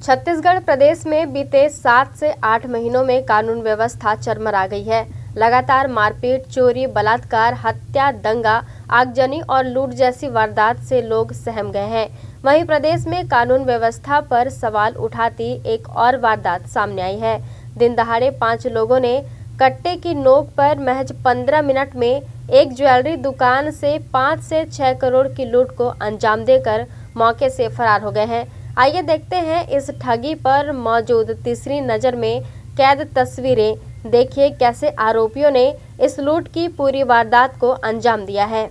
छत्तीसगढ़ प्रदेश में बीते 7 से 8 महीनों में कानून व्यवस्था चरमरा गई है। लगातार मारपीट, चोरी, बलात्कार, हत्या, दंगा, आगजनी और लूट जैसी वारदात से लोग सहम गए हैं। वहीं प्रदेश में कानून व्यवस्था पर सवाल उठाती एक और वारदात सामने आई है। दिन दहाड़े 5 लोगों ने कट्टे की नोक पर महज 15 मिनट में एक ज्वेलरी दुकान से 5 से 6 करोड़ की लूट को अंजाम देकर मौके से फरार हो गए हैं। आइए देखते हैं इस ठगी पर मौजूद तीसरी नज़र में कैद तस्वीरें। देखिए कैसे आरोपियों ने इस लूट की पूरी वारदात को अंजाम दिया है।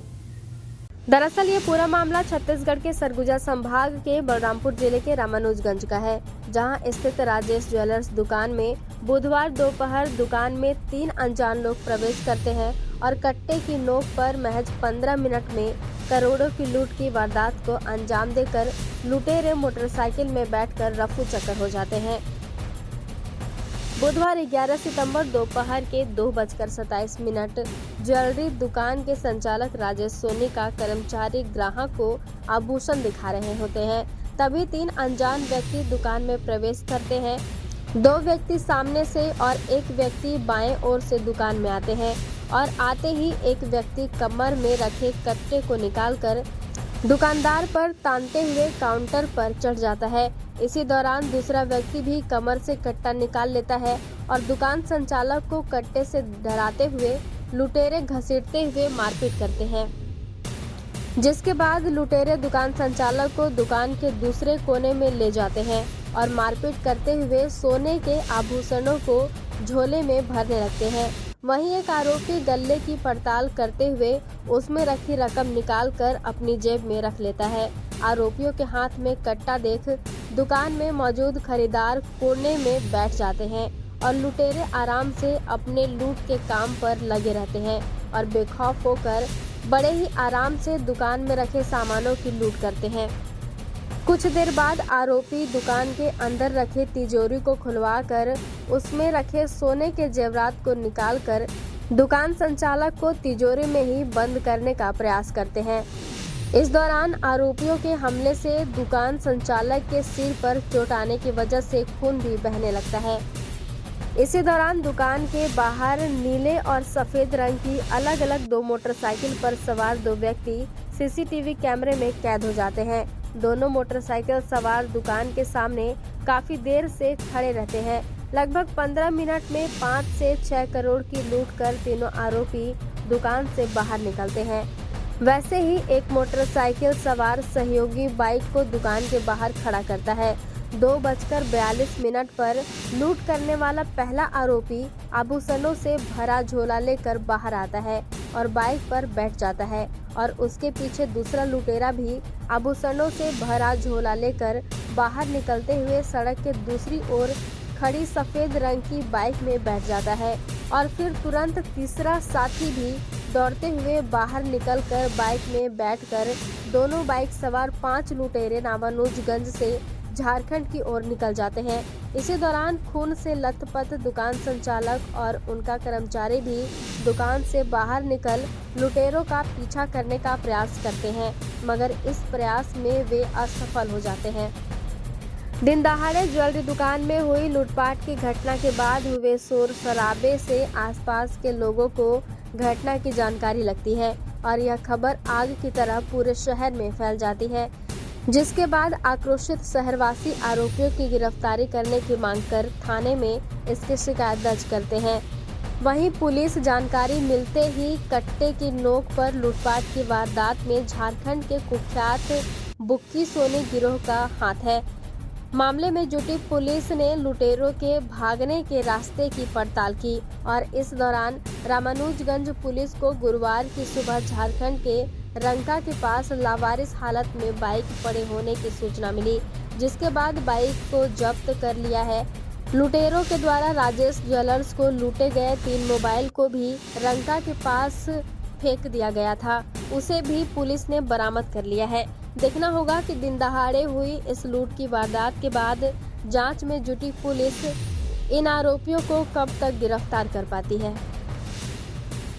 दरअसल ये पूरा मामला छत्तीसगढ़ के सरगुजा संभाग के बलरामपुर जिले के रामानुजगंज का है, जहां स्थित राजेश ज्वेलर्स दुकान में बुधवार दोपहर दुकान में 3 अनजान लोग प्रवेश करते हैं और कट्टे की नोक पर महज 15 मिनट में करोड़ों की लूट की वारदात को अंजाम देकर लुटेरे मोटरसाइकिल में बैठकर रफू चक्कर हो जाते हैं। बुधवार 11 सितंबर दोपहर के 2:27 ज्वेलरी दुकान के संचालक राजेश सोनी का कर्मचारी ग्राहक को आभूषण दिखा रहे होते हैं। तभी 3 अनजान व्यक्ति दुकान में प्रवेश करते हैं। 2 व्यक्ति सामने से और एक व्यक्ति बाएं ओर से दुकान में आते हैं और आते ही एक व्यक्ति कमर में रखे कट्टे को निकालकर दुकानदार पर तानते हुए काउंटर पर चढ़ जाता है। इसी दौरान दूसरा व्यक्ति भी कमर से कट्टा निकाल लेता है और दुकान संचालक को कट्टे से डराते हुए लुटेरे घसीटते हुए मारपीट करते हैं, जिसके बाद लुटेरे दुकान संचालक को दुकान के दूसरे कोने में ले जाते हैं और मारपीट करते हुए सोने के आभूषणों को झोले में भरने लगते हैं। वहीं एक आरोपी गल्ले की पड़ताल करते हुए उसमें रखी रकम निकालकर अपनी जेब में रख लेता है। आरोपियों के हाथ में कट्टा देख दुकान में मौजूद खरीदार कोने में बैठ जाते हैं और लुटेरे आराम से अपने लूट के काम पर लगे रहते हैं और बेखौफ होकर बड़े ही आराम से दुकान में रखे सामानों की लूट करते हैं। कुछ देर बाद आरोपी दुकान के अंदर रखे तिजोरी को खुलवाकर उसमें रखे सोने के जेवरात को निकालकर दुकान संचालक को तिजोरी में ही बंद करने का प्रयास करते हैं। इस दौरान आरोपियों के हमले से दुकान संचालक के सिर पर चोट आने की वजह से खून भी बहने लगता है। इसी दौरान दुकान के बाहर नीले और सफेद रंग की अलग अलग 2 मोटरसाइकिल पर सवार 2 व्यक्ति सीसीटीवी कैमरे में कैद हो जाते हैं। दोनों मोटरसाइकिल सवार दुकान के सामने काफी देर से खड़े रहते हैं। लगभग 15 मिनट में 5 से 6 करोड़ की लूट कर तीनों आरोपी दुकान से बाहर निकलते हैं। वैसे ही एक मोटरसाइकिल सवार सहयोगी बाइक को दुकान के बाहर खड़ा करता है। 2:42 पर लूट करने वाला पहला आरोपी आभूषणों से भरा झोला लेकर बाहर आता है और बाइक पर बैठ जाता है और उसके पीछे दूसरा लुटेरा भी आभूषणों से भरा झोला लेकर बाहर निकलते हुए सड़क के दूसरी ओर खड़ी सफेद रंग की बाइक में बैठ जाता है और फिर तुरंत तीसरा साथी भी दौड़ते हुए बाहर निकलकर बाइक में बैठकर दोनों बाइक सवार 5 लुटेरे रामानुजगंज से झारखंड की ओर निकल जाते हैं। इसी दौरान खून से लथपथ दुकान संचालक और उनका कर्मचारी भी दुकान से बाहर निकल लुटेरों का पीछा करने का प्रयास करते हैं, मगर इस प्रयास में वे असफल हो जाते हैं। दिन दहाड़े ज्वेलरी दुकान में हुई लूटपाट की घटना के बाद हुए शोर शराबे से आसपास के लोगों को घटना की जानकारी लगती है और यह खबर आग की तरह पूरे शहर में फैल जाती है, जिसके बाद आक्रोशित शहरवासी आरोपियों की गिरफ्तारी करने की मांग कर थाने में इसकी शिकायत दर्ज करते हैं। वहीं पुलिस जानकारी मिलते ही कट्टे की नोक पर लूटपाट की वारदात में झारखंड के कुख्यात बुक्की सोनी गिरोह का हाथ है। मामले में जुटी पुलिस ने लुटेरों के भागने के रास्ते की पड़ताल की और इस दौरान रामानुजगंज पुलिस को गुरुवार की सुबह झारखंड के रंका के पास लावारिस हालत में बाइक पड़े होने की सूचना मिली, जिसके बाद बाइक को जब्त कर लिया है। लुटेरों के द्वारा राजेश ज्वेलर्स को लूटे गए 3 मोबाइल को भी रंका के पास फेंक दिया गया था, उसे भी पुलिस ने बरामद कर लिया है। देखना होगा कि दिन दहाड़े हुई इस लूट की वारदात के बाद जांच में जुटी पुलिस इन आरोपियों को कब तक गिरफ्तार कर पाती है।